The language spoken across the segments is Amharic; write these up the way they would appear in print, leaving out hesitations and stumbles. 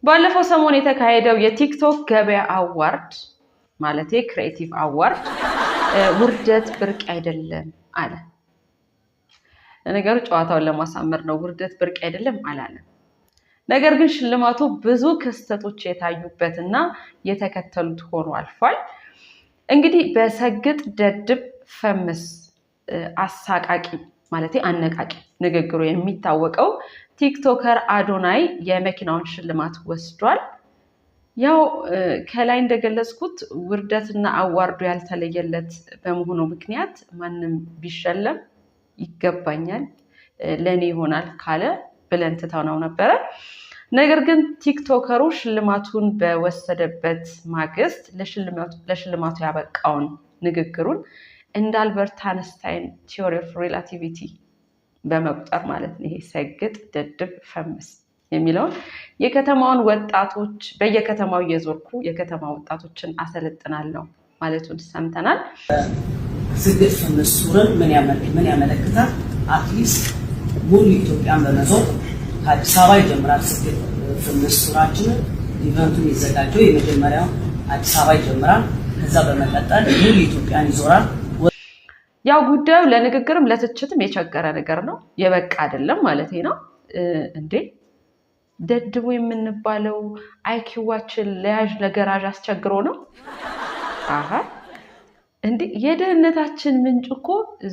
ባለፈው ሰሞን የተካሄደው የቲክቶክ ገበያ አዋርድ ማለት ክሬቲቭ አዋርድ ውርደት ብርቅ አይደለም አለ። ነገሩ ጨዋታውን ለማሳመር ነው። ውርደት ብርቅ አይደለም አላለም። ነገር ግን ሽልማቱ ብዙ ክስተቶች የታዩበትና የተከተሉት ሆኖ አልፏል። እንግዲህ በሰግጥ ደድብ ፈምስ አሳቃቂ ማለት አነቃቂ ንግግሩ የሚታወቀው ቲክቶከር አዶናይ የመኪናውን ሽልማት ወስዷል። ያው ከላይ እንደገለጽኩት ውርደትና አዋርዱ ያልተለየለት በመሆኑ ምክንያት ማንም ቢሸለም ይገባኛል ለኔ ይሆናል ካለ ብለን ትተነው ነበረ። ነገር ግን ቲክቶከሩ ሽልማቱን በወሰደበት ማግስት ለሽልማቱ ያበቃውን ንግግሩን እንደ አልበርት አንስታይን ቲዮሪ ኦፍ ሪላቲቪቲ በመቁጠር ማለት ነው። ይሄ ሰግጥ ደድብ ፈምስ የሚለውን የከተማውን ወጣቶች በየከተማው እየዞርኩ የከተማ ወጣቶችን አሰለጥናለሁ ማለቱን ሰምተናል። ሰግጥ ፈምስ ሱርን ምን ያመለክታል? አትሊስት ሙሉ ኢትዮጵያን በመዞር ከአዲስ አበባ ይጀምራል። ሰግጥ ፈምስ ሱራችን ኢቨንቱ የሚዘጋጀው የመጀመሪያው አዲስ አበባ ይጀምራል። ከዛ በመቀጠል ሙሉ ኢትዮጵያን ይዞራል። ያው ጉዳዩ ለንግግርም ለትችትም የቸገረ ነገር ነው። የበቃ አይደለም ማለት ነው። እንዴ ደድቡ የምንባለው አይኪዋችን ለያዥ ለገራዥ አስቸግሮ ነው? አሃ እንዴ የደህንነታችን ምንጭ እኮ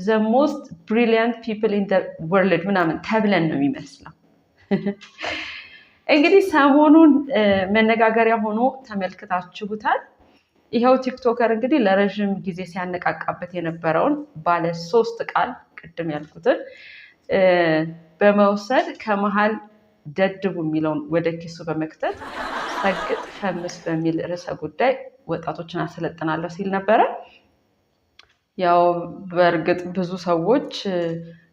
the most brilliant people in the world ምናምን ተብለን ነው የሚመስለው። እንግዲህ ሰሞኑን መነጋገሪያ ሆኖ ተመልክታችሁታል። ይኸው ቲክቶከር እንግዲህ ለረጅም ጊዜ ሲያነቃቃበት የነበረውን ባለ 3 ቃል ቅድም ያልኩትን በመውሰድ ከመሃል ደድቡ የሚለውን ወደ ኪሱ በመክተት ሰግጥ ፈምስ በሚል ርዕሰ ጉዳይ ወጣቶችን አሰለጥናለሁ ሲል ነበረ። ያው በእርግጥ ብዙ ሰዎች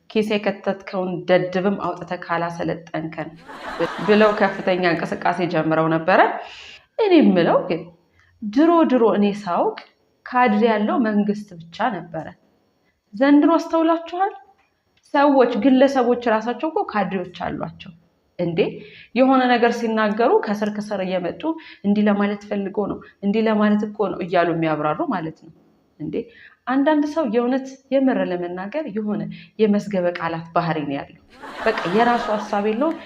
ኪስ የከተትከውን ደድብም አውጥተህ ካላሰለጠንከን ብለው ከፍተኛ እንቅስቃሴ ጀምረው ነበረ። እኔ የምለው ግን ድሮ እኔ ሳውቅ ካድሬ ያለው መንግስት ብቻ ነበረ። ዘንድሮ አስተውላችኋል? ሰዎች ግለሰቦች ራሳቸው እኮ ካድሬዎች አሏቸው። እንዴ የሆነ ነገር ሲናገሩ ከስር እየመጡ እንዲህ ለማለት ፈልጎ ነው እንዲህ ለማለት እኮ ነው እያሉ የሚያብራሩ ማለት ነው። እንዴ አንዳንድ ሰው የእውነት የምር ለመናገር የሆነ የመስገበ ቃላት ባህሪ ነው ያለው። በቃ የራሱ ሐሳብ የለውም።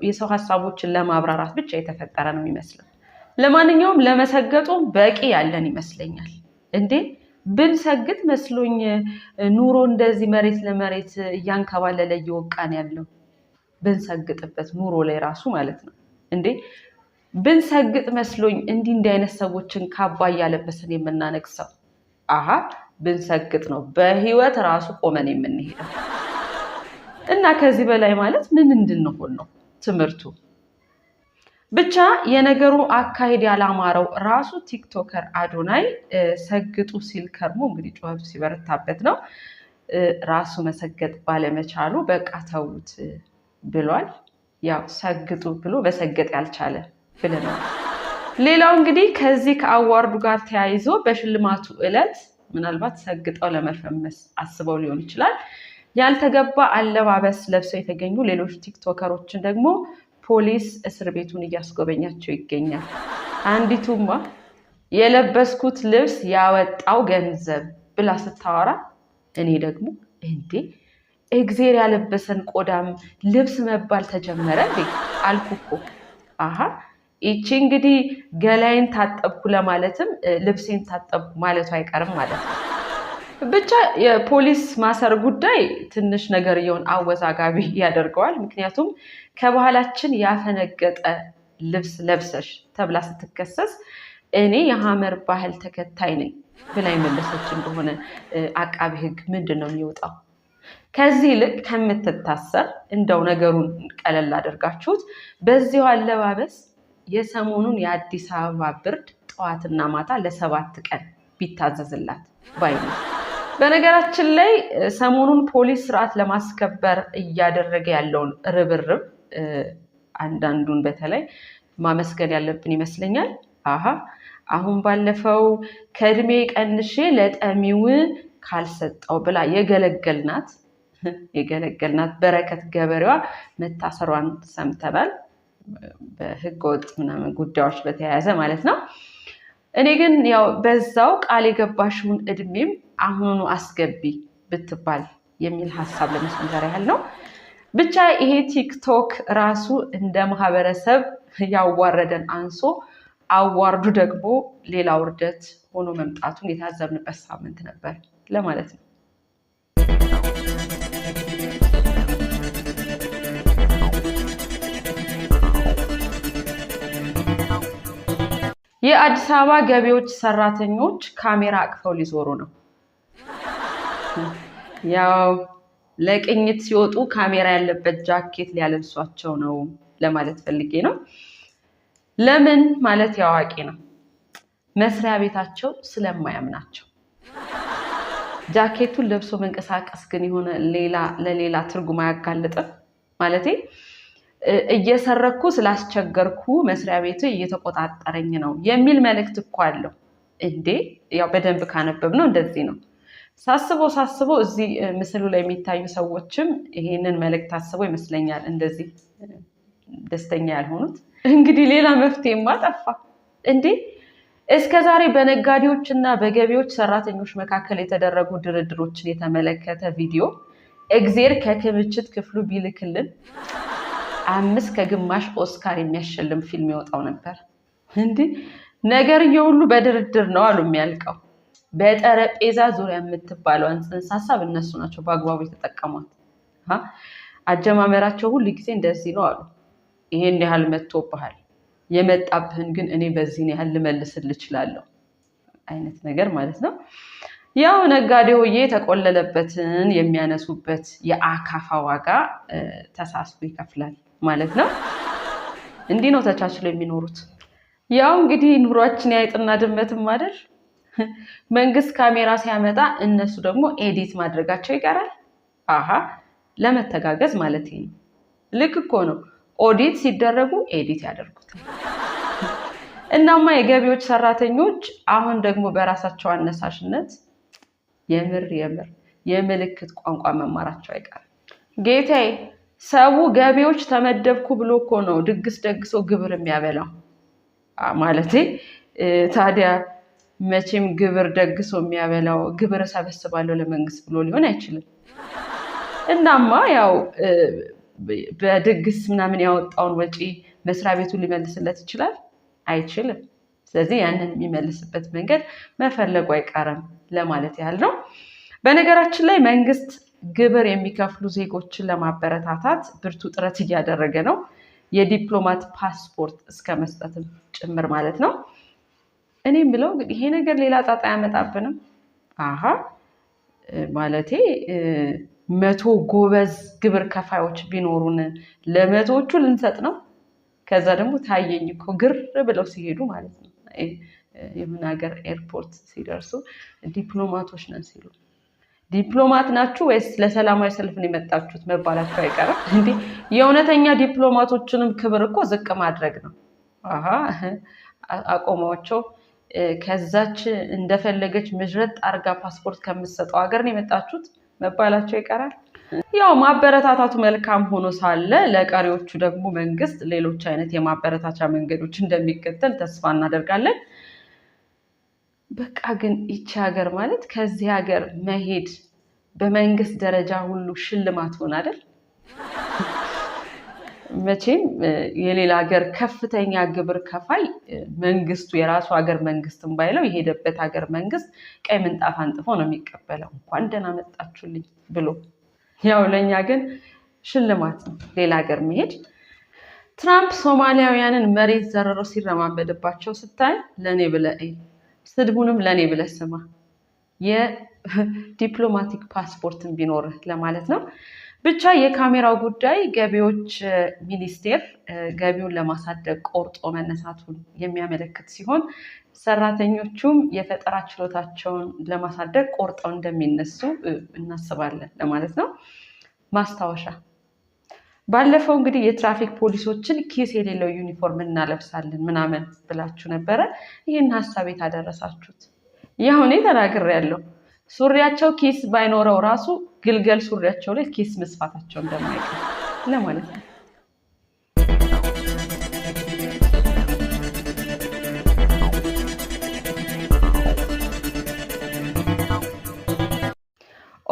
የሰው ሐሳቦችን ለማብራራት ብቻ የተፈጠረ ነው የሚመስለው። ለማንኛውም ለመሰገጡ በቂ ያለን ይመስለኛል። እንዴ ብንሰግጥ መስሎኝ ኑሮ እንደዚህ መሬት ለመሬት እያንከባለለ እየወቃን ያለው ብንሰግጥበት ኑሮ ላይ ራሱ ማለት ነው። እንዴ ብንሰግጥ መስሎኝ እንዲህ አይነት ሰዎችን ካባ እያለበስን የምናነግሰው። አሃ ብንሰግጥ ነው በህይወት ራሱ ቆመን የምንሄደው። እና ከዚህ በላይ ማለት ምን እንድንሆን ነው ትምህርቱ? ብቻ የነገሩ አካሄድ ያላማረው ራሱ ቲክቶከር አዶናይ ሰግጡ ሲል ከርሞ እንግዲህ ጩኸቱ ሲበረታበት ነው። ራሱ መሰገጥ ባለመቻሉ በቃ ተውት ብሏል። ያው ሰግጡ ብሎ መሰገጥ ያልቻለ ብለናል። ሌላው እንግዲህ ከዚህ ከአዋርዱ ጋር ተያይዞ በሽልማቱ ዕለት ምናልባት ሰግጠው ለመፈመስ አስበው ሊሆን ይችላል ያልተገባ አለባበስ ለብሰው የተገኙ ሌሎች ቲክቶከሮችን ደግሞ ፖሊስ እስር ቤቱን እያስጎበኛቸው ይገኛል። አንዲቱማ የለበስኩት ልብስ ያወጣው ገንዘብ ብላ ስታወራ፣ እኔ ደግሞ እንዴ እግዜር ያለበሰን ቆዳም ልብስ መባል ተጀመረ እንዴ አልኩ እኮ። አሃ ይቺ እንግዲህ ገላይን ታጠብኩ ለማለትም ልብሴን ታጠብኩ ማለቱ አይቀርም ማለት ነው። ብቻ የፖሊስ ማሰር ጉዳይ ትንሽ ነገርየውን አወዛጋቢ ያደርገዋል። ምክንያቱም ከባህላችን ያፈነገጠ ልብስ ለብሰሽ ተብላ ስትከሰስ እኔ የሐመር ባህል ተከታይ ነኝ ብላ የመለሰች እንደሆነ አቃቢ ሕግ ምንድን ነው የሚወጣው? ከዚህ ይልቅ ከምትታሰር እንደው ነገሩን ቀለል አድርጋችሁት በዚሁ አለባበስ የሰሞኑን የአዲስ አበባ ብርድ ጠዋትና ማታ ለ7 ቀን ቢታዘዝላት ባይ ነው። በነገራችን ላይ ሰሞኑን ፖሊስ ስርዓት ለማስከበር እያደረገ ያለውን ርብርብ አንዳንዱን በተለይ ማመስገን ያለብን ይመስለኛል። አሁን ባለፈው ከእድሜ ቀንሼ ለጠሚው ካልሰጠው ብላ የገለገልናት በረከት ገበሬዋ መታሰሯን ሰምተናል። በህገወጥ ምናምን ጉዳዮች በተያያዘ ማለት ነው። እኔ ግን ያው በዛው ቃል የገባሽውን እድሜም አሁኑ አስገቢ ብትባል የሚል ሀሳብ ለመስመር ያህል ነው። ብቻ ይሄ ቲክቶክ ራሱ እንደ ማህበረሰብ ያዋረደን አንሶ አዋርዱ ደግሞ ሌላ ውርደት ሆኖ መምጣቱን የታዘብንበት ሳምንት ነበር ለማለት ነው። የአዲስ አበባ ገቢዎች ሰራተኞች ካሜራ አቅፈው ሊዞሩ ነው። ያው ለቅኝት ሲወጡ ካሜራ ያለበት ጃኬት ሊያለብሷቸው ነው ለማለት ፈልጌ ነው። ለምን ማለት ያዋቂ ነው። መስሪያ ቤታቸው ስለማያምናቸው። ጃኬቱን ለብሶ መንቀሳቀስ ግን የሆነ ለሌላ ትርጉም አያጋልጥም። ማለቴ እየሰረኩ ስላስቸገርኩ መስሪያ ቤቱ እየተቆጣጠረኝ ነው የሚል መልእክት እኮ አለው እንዴ። ያው በደንብ ካነበብነው እንደዚህ ነው። ሳስበው እዚህ ምስሉ ላይ የሚታዩ ሰዎችም ይሄንን መልእክት አስበው ይመስለኛል እንደዚህ ደስተኛ ያልሆኑት። እንግዲህ ሌላ መፍትሄማ ጠፋ እንዴ። እስከዛሬ በነጋዴዎች እና በገቢዎች ሰራተኞች መካከል የተደረጉ ድርድሮችን የተመለከተ ቪዲዮ እግዜር ከክምችት ክፍሉ ቢልክልን 5 ከግማሽ ኦስካር የሚያሸልም ፊልም ይወጣው ነበር። እንዴ ነገርየው ሁሉ በድርድር ነው አሉ የሚያልቀው። በጠረጴዛ ዙሪያ የምትባለውን ጽንሰ ሀሳብ እነሱ ናቸው በአግባቡ የተጠቀሟት። አጀማመራቸው ሁሉ ጊዜ እንደዚህ ነው አሉ። ይሄን ያህል መጥቶብሃል፣ የመጣብህን ግን እኔ በዚህን ያህል ልመልስልህ እችላለሁ አይነት ነገር ማለት ነው። ያው ነጋዴው የተቆለለበትን የሚያነሱበት የአካፋ ዋጋ ተሳስቦ ይከፍላል ማለት ነው። እንዲህ ነው ተቻችለው የሚኖሩት። ያው እንግዲህ ኑሯችን የአይጥና ድመትም አይደል። መንግስት ካሜራ ሲያመጣ እነሱ ደግሞ ኤዲት ማድረጋቸው ይቀራል። ለመተጋገዝ ማለት ነው። ልክ እኮ ነው። ኦዲት ሲደረጉ ኤዲት ያደርጉታል። እናማ የገቢዎች ሰራተኞች አሁን ደግሞ በራሳቸው አነሳሽነት የምር የምልክት ቋንቋ መማራቸው አይቀርም። ጌታዬ ሰው ገቢዎች ተመደብኩ ብሎ እኮ ነው ድግስ ደግሶ ግብር የሚያበላው። ማለቴ ታዲያ መቼም ግብር ደግሶ የሚያበላው ግብር ሰበስባለሁ ለመንግስት ብሎ ሊሆን አይችልም። እናማ ያው በድግስ ምናምን ያወጣውን ወጪ መስሪያ ቤቱ ሊመልስለት ይችላል? አይችልም። ስለዚህ ያንን የሚመልስበት መንገድ መፈለጉ አይቀርም ለማለት ያህል ነው። በነገራችን ላይ መንግስት ግብር የሚከፍሉ ዜጎችን ለማበረታታት ብርቱ ጥረት እያደረገ ነው። የዲፕሎማት ፓስፖርት እስከ መስጠትም ጭምር ማለት ነው። እኔ የምለው ይሄ ነገር ሌላ ጣጣ ያመጣብንም? ማለቴ 100 ጎበዝ ግብር ከፋዮች ቢኖሩን ለመቶዎቹ ልንሰጥ ነው። ከዛ ደግሞ ታየኝ እኮ ግር ብለው ሲሄዱ ማለት ነው የሆነ ሀገር ኤርፖርት ሲደርሱ ዲፕሎማቶች ነን ሲሉ ዲፕሎማት ናችሁ ወይስ ለሰላማዊ ሰልፍ ነው የመጣችሁት መባላቸው አይቀርም እንዴ። የእውነተኛ ዲፕሎማቶችንም ክብር እኮ ዝቅ ማድረግ ነው። አቆማቸው ከዛች እንደፈለገች ምጅረት አርጋ ፓስፖርት ከምትሰጠው ሀገር ነው የመጣችሁት መባላቸው ይቀራል። ያው ማበረታታቱ መልካም ሆኖ ሳለ ለቀሪዎቹ ደግሞ መንግስት ሌሎች አይነት የማበረታቻ መንገዶች እንደሚከተል ተስፋ እናደርጋለን። በቃ ግን ይቺ ሀገር ማለት ከዚህ ሀገር መሄድ በመንግስት ደረጃ ሁሉ ሽልማት ሆነ አይደል? መቼም የሌላ ሀገር ከፍተኛ ግብር ከፋይ መንግስቱ የራሱ ሀገር መንግስትን ባይለው የሄደበት ሀገር መንግስት ቀይ ምንጣፍ አንጥፎ ነው የሚቀበለው እንኳን ደህና መጣችሁልኝ ብሎ። ያው ለኛ ግን ሽልማት ነው ሌላ ሀገር መሄድ። ትራምፕ ሶማሊያውያንን መሬት ዘርረው ሲረማመድባቸው ስታይ ለኔ ብለህ ስድቡንም ለኔ ብለህ ስማ። የዲፕሎማቲክ ፓስፖርትን ቢኖርህ ለማለት ነው። ብቻ የካሜራው ጉዳይ ገቢዎች ሚኒስቴር ገቢውን ለማሳደግ ቆርጦ መነሳቱን የሚያመለክት ሲሆን ሰራተኞቹም የፈጠራ ችሎታቸውን ለማሳደግ ቆርጠው እንደሚነሱ እናስባለን ለማለት ነው። ማስታወሻ ባለፈው እንግዲህ የትራፊክ ፖሊሶችን ኪስ የሌለው ዩኒፎርም እናለብሳለን ምናምን ብላችሁ ነበረ። ይህን ሀሳብ የታደረሳችሁት ያው እኔ ተናግሬያለሁ። ሱሪያቸው ኪስ ባይኖረው ራሱ ግልገል ሱሪያቸው ላይ ኪስ መስፋታቸው እንደማይቀር ለማለት ነው።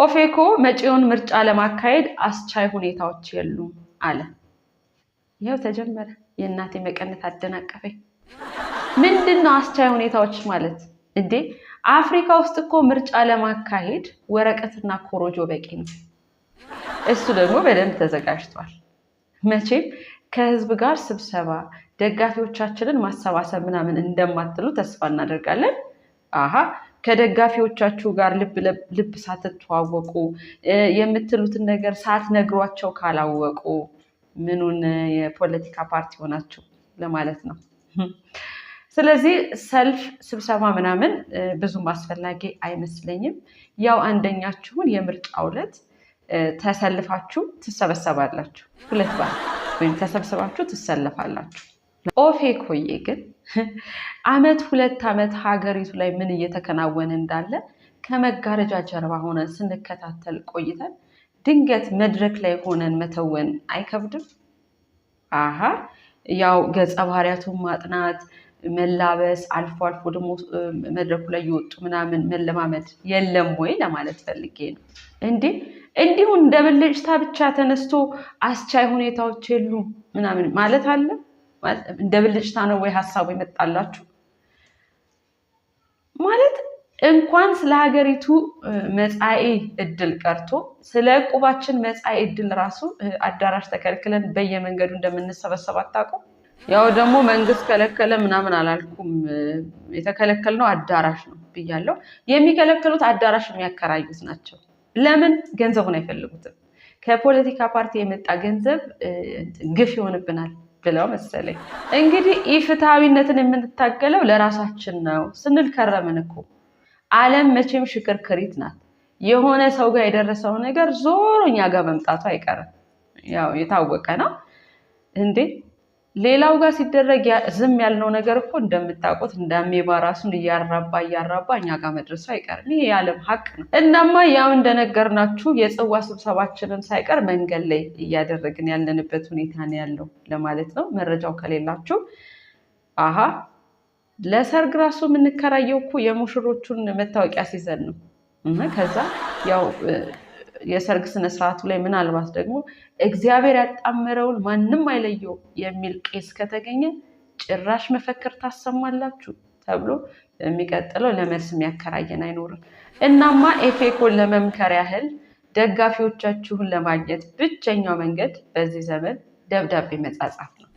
ኦፌኮ መጪውን ምርጫ ለማካሄድ አስቻይ ሁኔታዎች የሉም አለ። ይኸው ተጀመረ። የእናቴ መቀነት አደናቀፈኝ። ምንድነው አስቻይ ሁኔታዎች ማለት እንዴ? አፍሪካ ውስጥ እኮ ምርጫ ለማካሄድ ወረቀትና ኮሮጆ በቂ ነው። እሱ ደግሞ በደንብ ተዘጋጅቷል። መቼም ከህዝብ ጋር ስብሰባ ደጋፊዎቻችንን ማሰባሰብ ምናምን እንደማትሉ ተስፋ እናደርጋለን። ከደጋፊዎቻችሁ ጋር ልብ ሳትተዋወቁ የምትሉትን ነገር ሳትነግሯቸው ካላወቁ ምኑን የፖለቲካ ፓርቲ ሆናችሁ ለማለት ነው። ስለዚህ ሰልፍ ስብሰባ ምናምን ብዙም አስፈላጊ አይመስለኝም። ያው አንደኛችሁን የምርጫው ዕለት ተሰልፋችሁ ትሰበሰባላችሁ፣ ሁለት ባል ወይም ተሰብስባችሁ ትሰለፋላችሁ። ኦፌኮዬ ግን አመት 2 ዓመት ሀገሪቱ ላይ ምን እየተከናወነ እንዳለ ከመጋረጃ ጀርባ ሆነን ስንከታተል ቆይተን ድንገት መድረክ ላይ ሆነን መተወን አይከብድም? ያው ገጸ ባህሪያቱን ማጥናት መላበስ አልፎ አልፎ ደግሞ መድረኩ ላይ ይወጡ ምናምን መለማመድ የለም ወይ ለማለት ፈልጌ ነው። እንዲሁ እንደ ብልጭታ ብቻ ተነስቶ አስቻይ ሁኔታዎች የሉም ምናምን ማለት አለ? እንደ ብልጭታ ነው ወይ ሀሳቡ ይመጣላችሁ? ማለት እንኳን ስለ ሀገሪቱ መጻኢ እድል ቀርቶ ስለ ዕቁባችን መጻኢ እድል ራሱ አዳራሽ ተከልክለን በየመንገዱ እንደምንሰበሰብ አታውቁም? ያው ደግሞ መንግስት ከለከለ ምናምን አላልኩም። የተከለከልነው አዳራሽ ነው ብያለሁ። የሚከለከሉት አዳራሽ የሚያከራዩት ናቸው። ለምን? ገንዘቡን አይፈልጉትም። ከፖለቲካ ፓርቲ የመጣ ገንዘብ ግፍ ይሆንብናል ብለው መሰለኝ። እንግዲህ ኢፍትሐዊነትን የምንታገለው ለራሳችን ነው ስንል ከረምን እኮ። ዓለም መቼም ሽክርክሪት ናት። የሆነ ሰው ጋር የደረሰው ነገር ዞሮ እኛ ጋር መምጣቱ አይቀርም። ያው የታወቀ ነው እንዴ። ሌላው ጋር ሲደረግ ዝም ያልነው ነገር እኮ እንደምታውቁት እንዳሜባ ራሱን እያራባ እኛ ጋር መድረሱ አይቀርም። ይሄ የዓለም ሀቅ ነው። እናማ ያው እንደነገርናችሁ የጽዋ ስብሰባችንን ሳይቀር መንገድ ላይ እያደረግን ያለንበት ሁኔታ ነው ያለው ለማለት ነው። መረጃው ከሌላችሁ ለሰርግ ራሱ የምንከራየው እኮ የሙሽሮቹን መታወቂያ ሲዘን ነው። ከዛ ያው የሰርግ ስነስርዓቱ ላይ ምናልባት ደግሞ እግዚአብሔር ያጣመረውን ማንም አይለየው የሚል ቄስ ከተገኘ ጭራሽ መፈክር ታሰማላችሁ ተብሎ የሚቀጥለው ለመልስ የሚያከራየን አይኖርም። እናማ ኦፌኮን ለመምከር ያህል ደጋፊዎቻችሁን ለማግኘት ብቸኛው መንገድ በዚህ ዘመን ደብዳቤ መጻጻፍ ነው።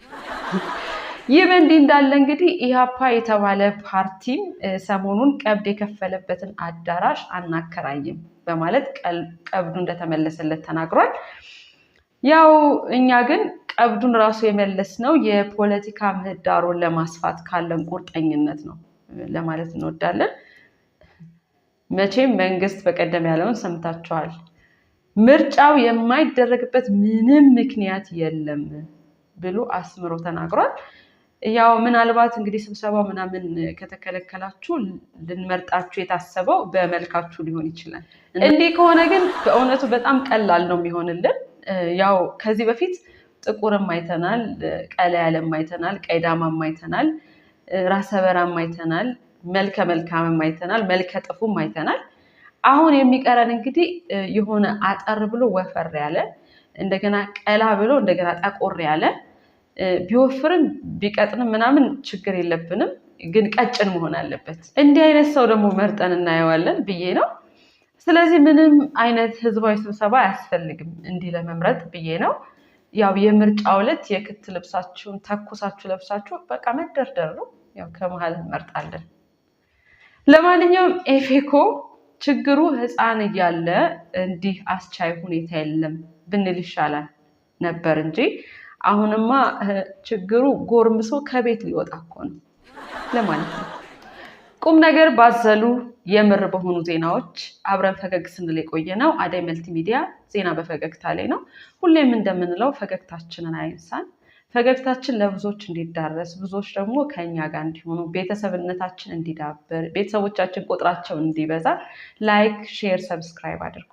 ይህ በእንዲህ እንዳለ እንግዲህ ኢህአፓ የተባለ ፓርቲም ሰሞኑን ቀብድ የከፈለበትን አዳራሽ አናከራይም በማለት ቀብዱ እንደተመለሰለት ተናግሯል። ያው እኛ ግን ቀብዱን ራሱ የመለስነው የፖለቲካ ምህዳሩን ለማስፋት ካለን ቁርጠኝነት ነው ለማለት እንወዳለን። መቼም መንግስት በቀደም ያለውን ሰምታችኋል። ምርጫው የማይደረግበት ምንም ምክንያት የለም ብሎ አስምሮ ተናግሯል። ያው ምናልባት እንግዲህ ስብሰባው ምናምን ከተከለከላችሁ ልንመርጣችሁ የታሰበው በመልካችሁ ሊሆን ይችላል። እንዲህ ከሆነ ግን በእውነቱ በጣም ቀላል ነው የሚሆንልን። ያው ከዚህ በፊት ጥቁርም አይተናል፣ ቀላ ያለም አይተናል፣ ቀይዳማም አይተናል፣ ራሰ በራም አይተናል፣ መልከ መልካምም አይተናል፣ መልከ ጥፉም አይተናል። አሁን የሚቀረን እንግዲህ የሆነ አጠር ብሎ ወፈር ያለ እንደገና ቀላ ብሎ እንደገና ጠቆር ያለ ቢወፍርም ቢቀጥንም ምናምን ችግር የለብንም፣ ግን ቀጭን መሆን አለበት። እንዲህ አይነት ሰው ደግሞ መርጠን እናየዋለን ብዬ ነው። ስለዚህ ምንም አይነት ህዝባዊ ስብሰባ አያስፈልግም እንዲህ ለመምረጥ ብዬ ነው። ያው የምርጫው ዕለት የክት ልብሳችሁን ተኩሳችሁ ለብሳችሁ በቃ መደርደር ነው። ያው ከመሀል እንመርጣለን። ለማንኛውም ኦፌኮ ችግሩ ህፃን እያለ እንዲህ አስቻይ ሁኔታ የለም ብንል ይሻላል ነበር እንጂ አሁንማ ችግሩ ጎርምሶ ከቤት ሊወጣ እኮ ነው ለማለት ነው። ቁም ነገር ባዘሉ የምር በሆኑ ዜናዎች አብረን ፈገግ ስንል የቆየ ነው። አደይ መልቲ ሚዲያ ዜና በፈገግታ ላይ ነው። ሁሌም እንደምንለው ፈገግታችንን አይንሳን። ፈገግታችን ለብዙዎች እንዲዳረስ፣ ብዙዎች ደግሞ ከኛ ጋር እንዲሆኑ፣ ቤተሰብነታችን እንዲዳብር፣ ቤተሰቦቻችን ቁጥራቸው እንዲበዛ ላይክ፣ ሼር፣ ሰብስክራይብ አድርጉ።